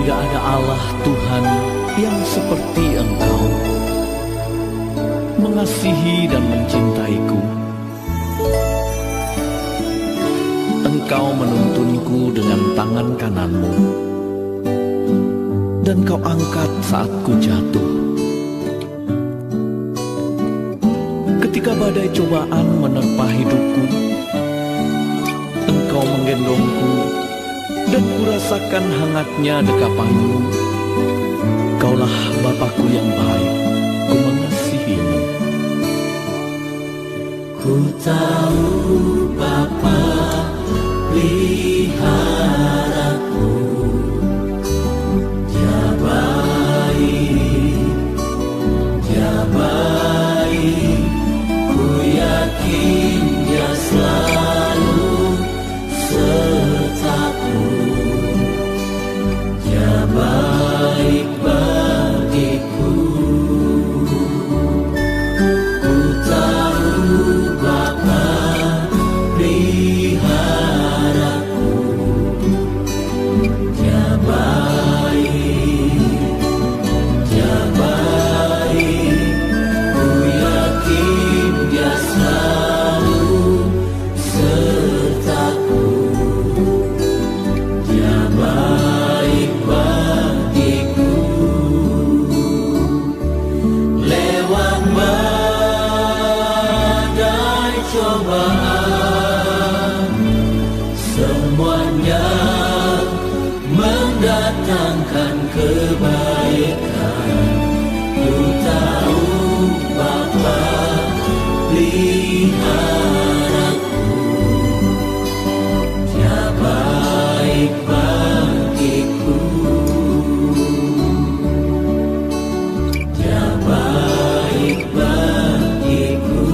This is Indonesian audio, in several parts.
Tidak ada Allah Tuhan yang seperti Engkau, mengasihi dan mencintaiku. Engkau menuntunku dengan tangan kananmu, dan Kau angkat saat ku jatuh. Ketika badai cobaan menerpa hidupku, Engkau menggendongku, dan kurasakan hangatnya dekapanmu. Kaulah Bapakku yang baik, ku mengasihimu. Ku tahu Bapa peliharaku, Dia baik, Dia baik. Ku yakin Dia selalu sertaku. Dia baik bagiku. Ku tahu Bapa peliharaku, Dia baik, Dia baik. Ku yakin Dia selalu sertaku. Dia baik bagiku. Lewat badai cobaan, semuanya mendatangkan kebaikan. Ku tahu Bapa peliharaku, Dia baik bagiku. Dia baik bagiku.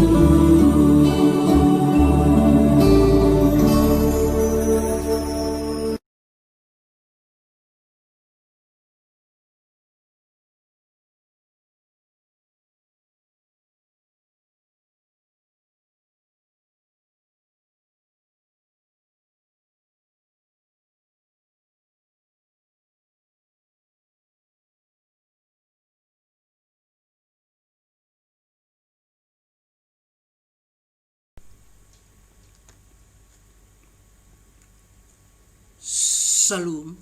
Salam.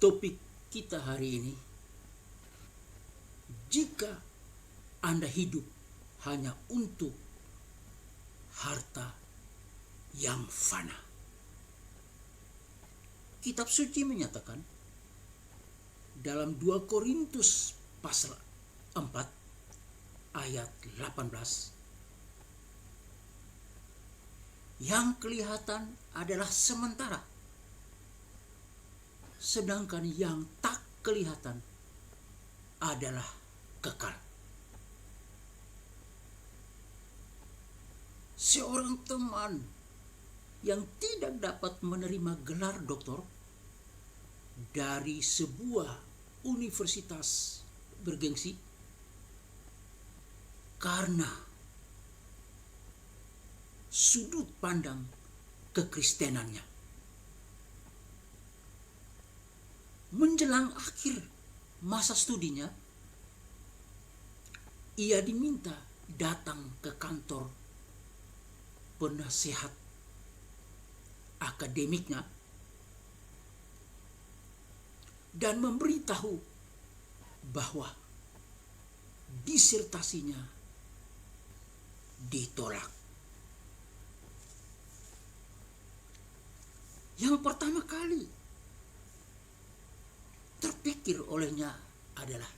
Topik kita hari ini, jika Anda hidup hanya untuk harta yang fana. Kitab suci menyatakan dalam 2 Korintus pasal 4 ayat 18, yang kelihatan adalah sementara, sedangkan yang tak kelihatan adalah kekal. Seorang teman yang tidak dapat menerima gelar doktor dari sebuah universitas bergengsi karena sudut pandang kekristenannya. Menjelang akhir masa studinya, ia diminta datang ke kantor penasehat akademiknya dan memberitahu bahwa disertasinya ditolak. Yang pertama kali terpikir olehnya adalah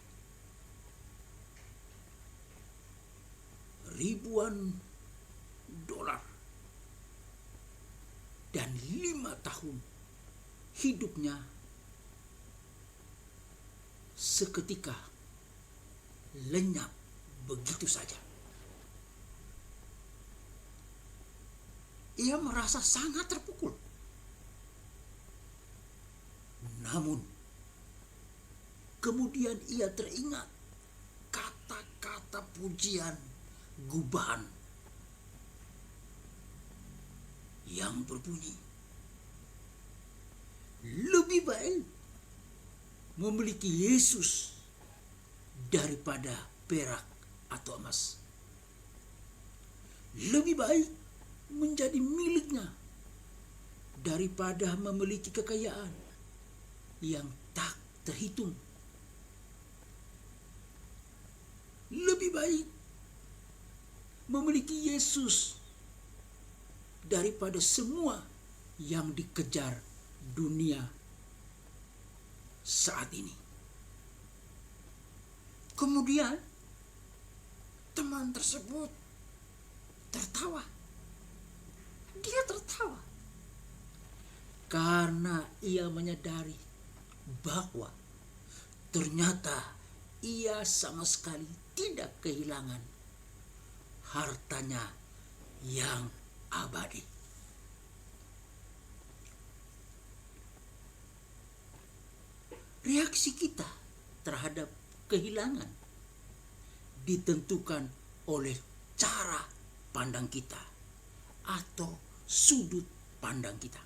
ribuan dolar dan 5 tahun hidupnya seketika lenyap begitu saja. Ia merasa sangat terpukul. Namun, kemudian ia teringat kata-kata pujian gubahan yang berbunyi, lebih baik memiliki Yesus daripada perak atau emas. Lebih baik menjadi miliknya daripada memiliki kekayaan yang tak terhitung. Lebih baik memiliki Yesus daripada semua yang dikejar dunia saat ini. Kemudian teman tersebut tertawa. Dia tertawa karena ia menyadari bahwa ternyata ia sama sekali tidak kehilangan hartanya yang abadi. Reaksi kita terhadap kehilangan ditentukan oleh cara pandang kita atau sudut pandang kita.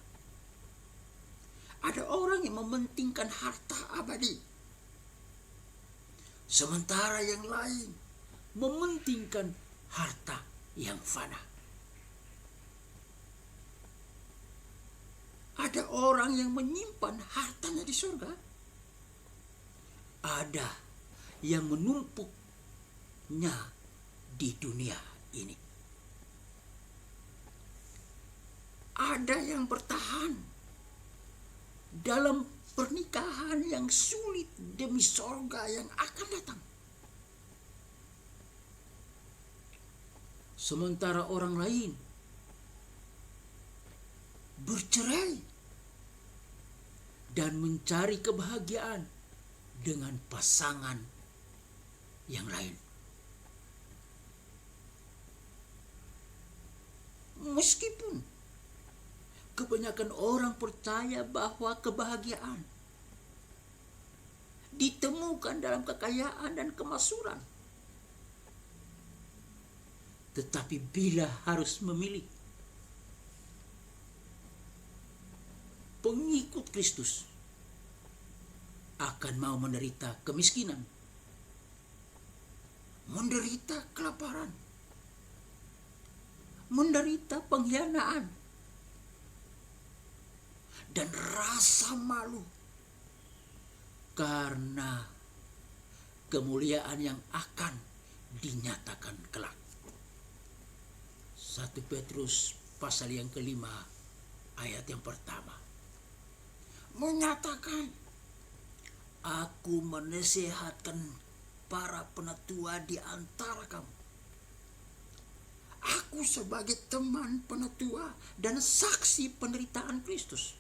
Ada orang yang mementingkan harta abadi, sementara yang lain mementingkan harta yang fana. Ada orang yang menyimpan hartanya di surga, ada yang menumpuknya di dunia ini. Ada yang bertahan dalam pernikahan yang sulit demi sorga yang akan datang. Sementara orang lain bercerai dan mencari kebahagiaan dengan pasangan yang lain. Meskipun kebanyakan orang percaya bahwa kebahagiaan ditemukan dalam kekayaan dan kemakmuran, tetapi bila harus memilih, pengikut Kristus akan mau menderita kemiskinan, menderita kelaparan, menderita pengkhianatan, dan rasa malu karena kemuliaan yang akan dinyatakan kelak. 1 Petrus pasal yang kelima ayat yang pertama menyatakan, aku menasihatkan para penatua di antara kamu. Aku sebagai teman penatua dan saksi penderitaan Kristus,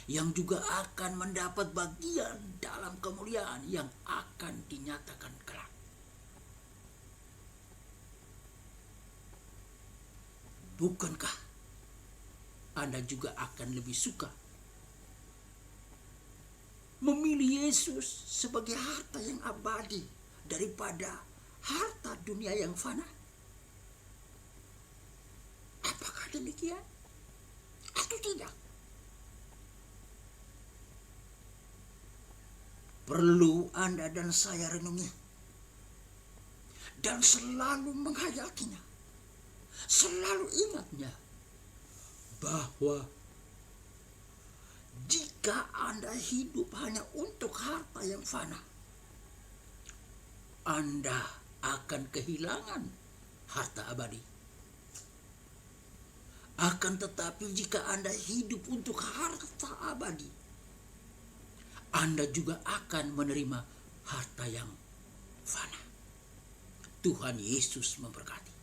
yang juga akan mendapat bagian dalam kemuliaan yang akan dinyatakan kelak. Bukankah Anda juga akan lebih suka memilih Yesus sebagai harta yang abadi daripada harta dunia yang fana? Apakah demikian atau tidak? Perlu Anda dan saya renungi dan selalu menghayatinya, selalu ingatnya bahwa jika Anda hidup hanya untuk harta yang fana, Anda akan kehilangan harta abadi. Akan tetapi jika Anda hidup untuk harta abadi, Anda juga akan menerima harta yang fana. Tuhan Yesus memberkati.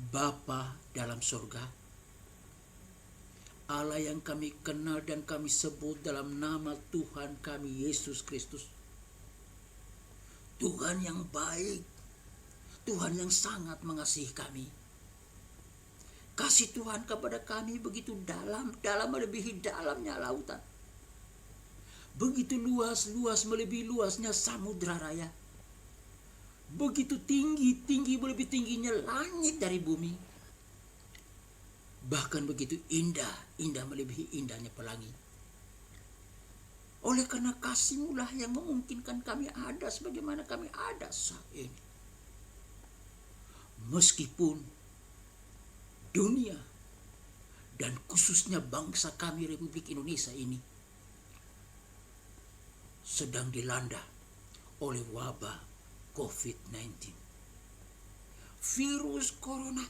Bapa dalam surga, Allah yang kami kenal dan kami sebut dalam nama Tuhan kami Yesus Kristus. Tuhan yang baik, Tuhan yang sangat mengasihi kami. Kasih Tuhan kepada kami begitu dalam melebihi dalamnya lautan. Begitu luas melebihi luasnya samudra raya. Begitu tinggi melebihi tingginya langit dari bumi. bahkan begitu indah, indah melebihi indahnya pelangi. Oleh karena kasih-Mu lah yang memungkinkan kami ada sebagaimana kami ada saat ini. Meskipun dunia dan khususnya bangsa kami Republik Indonesia ini sedang dilanda oleh wabah COVID-19, virus corona.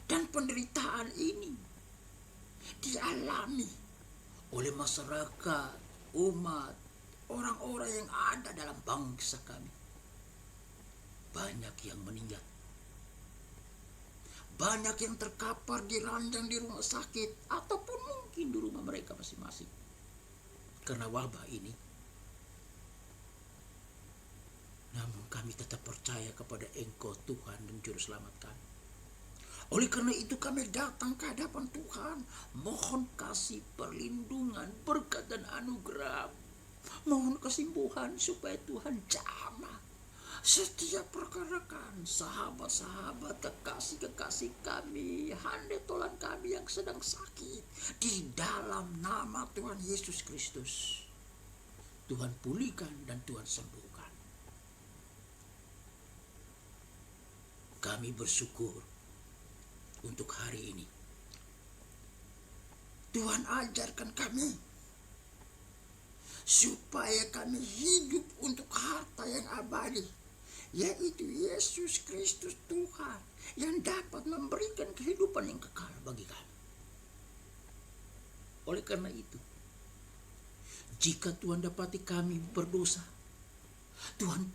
Dan penderitaan ini dialami oleh masyarakat, umat, orang-orang yang ada dalam bangsa kami. Banyak yang meninggal. Banyak yang terkapar di ranjang di rumah sakit ataupun mungkin di rumah mereka masing-masing karena wabah ini. Namun kami tetap percaya kepada Engkau Tuhan dan Juru Selamat kami. Oleh karena itu kami datang ke hadapan Tuhan, mohon kasih perlindungan, berkat dan anugerah. Mohon kesembuhan supaya Tuhan jamah setiap rekan-rekan, sahabat-sahabat, kekasih-kekasih kami, handetolan kami yang sedang sakit. Di dalam nama Tuhan Yesus Kristus, Tuhan pulihkan dan Tuhan sembuhkan. Kami bersyukur untuk hari ini. Tuhan ajarkan kami supaya kami hidup untuk harta yang abadi, yaitu Yesus Kristus Tuhan yang dapat memberikan kehidupan yang kekal bagi kami. Oleh karena itu, jika Tuhan dapati kami berdosa, Tuhan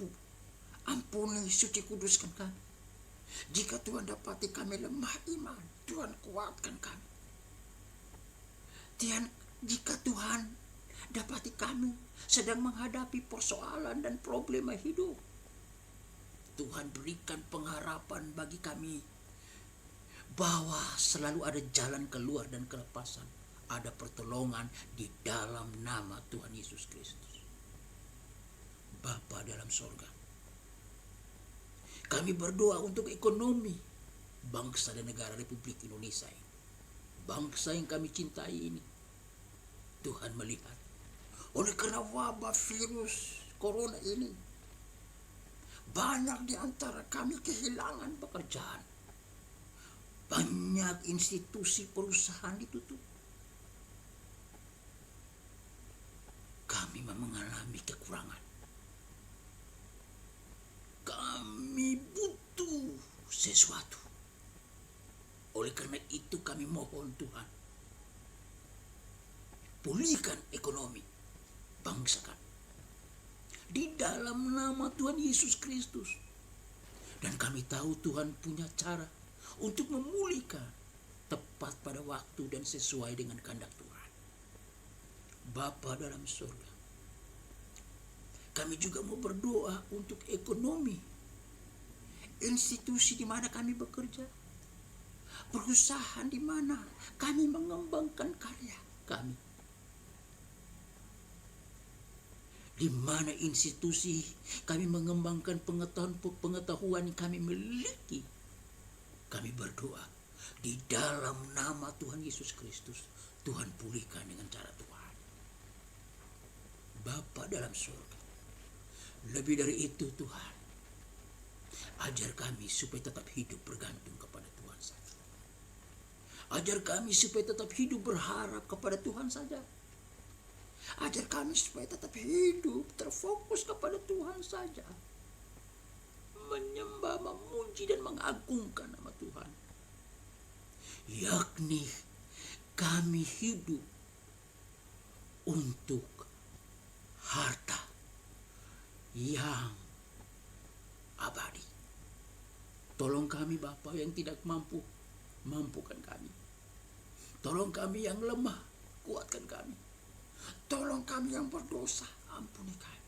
ampuni, suci kuduskan kami. Jika Tuhan dapati kami lemah iman, Tuhan kuatkan kami. Jika Tuhan dapati kami sedang menghadapi persoalan dan problema hidup, Tuhan berikan pengharapan bagi kami bahwa selalu ada jalan keluar dan kelepasan, ada pertolongan di dalam nama Tuhan Yesus Kristus. Bapa dalam sorga, kami berdoa untuk ekonomi bangsa dan negara Republik Indonesia ini. Bangsa yang kami cintai ini, Tuhan melihat. Oleh karena wabah virus corona ini, banyak di antara kami kehilangan pekerjaan. Banyak institusi perusahaan ditutup. Kami mengalami kekurangan. Kami butuh sesuatu. Oleh karena itu kami mohon Tuhan, pulihkan ekonomi bangsa kami di dalam nama Tuhan Yesus Kristus. Dan kami tahu Tuhan punya cara untuk memulihkan tepat pada waktu dan sesuai dengan kehendak Tuhan. Bapa dalam surga, kami juga mau berdoa untuk ekonomi institusi di mana kami bekerja, perusahaan di mana kami mengembangkan karya kami, di mana institusi kami mengembangkan pengetahuan yang kami miliki. Kami berdoa di dalam nama Tuhan Yesus Kristus, Tuhan pulihkan dengan cara Tuhan. Bapa dalam surga, lebih dari itu Tuhan, ajar kami supaya tetap hidup bergantung kepada Tuhan saja. Ajar kami supaya tetap hidup berharap kepada Tuhan saja. Ajar kami supaya tetap hidup terfokus kepada Tuhan saja. Menyembah, memuji dan mengagungkan nama Tuhan. Yakni kami hidup untuk harta yang abadi. Tolong kami Bapa yang tidak mampu, mampukan kami. Tolong kami yang lemah, kuatkan kami. Tolong kami yang berdosa, ampuni kami.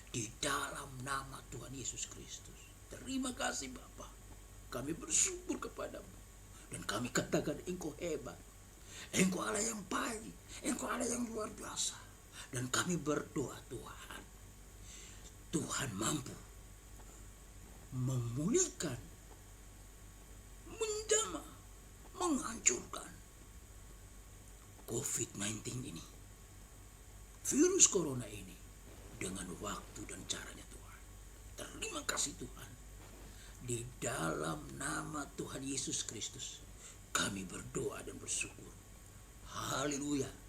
Di dalam nama Tuhan Yesus Kristus. Terima kasih Bapa. Kami bersyukur kepadamu. Dan kami katakan Engkau hebat. Engkau Allah yang baik. Engkau Allah yang luar biasa. Dan kami berdoa Tuhan, Tuhan mampu memulihkan COVID-19 ini, virus corona ini, dengan waktu dan caranya Tuhan. Terima kasih Tuhan. Di dalam nama Tuhan Yesus Kristus, kami berdoa dan bersyukur. Haleluya.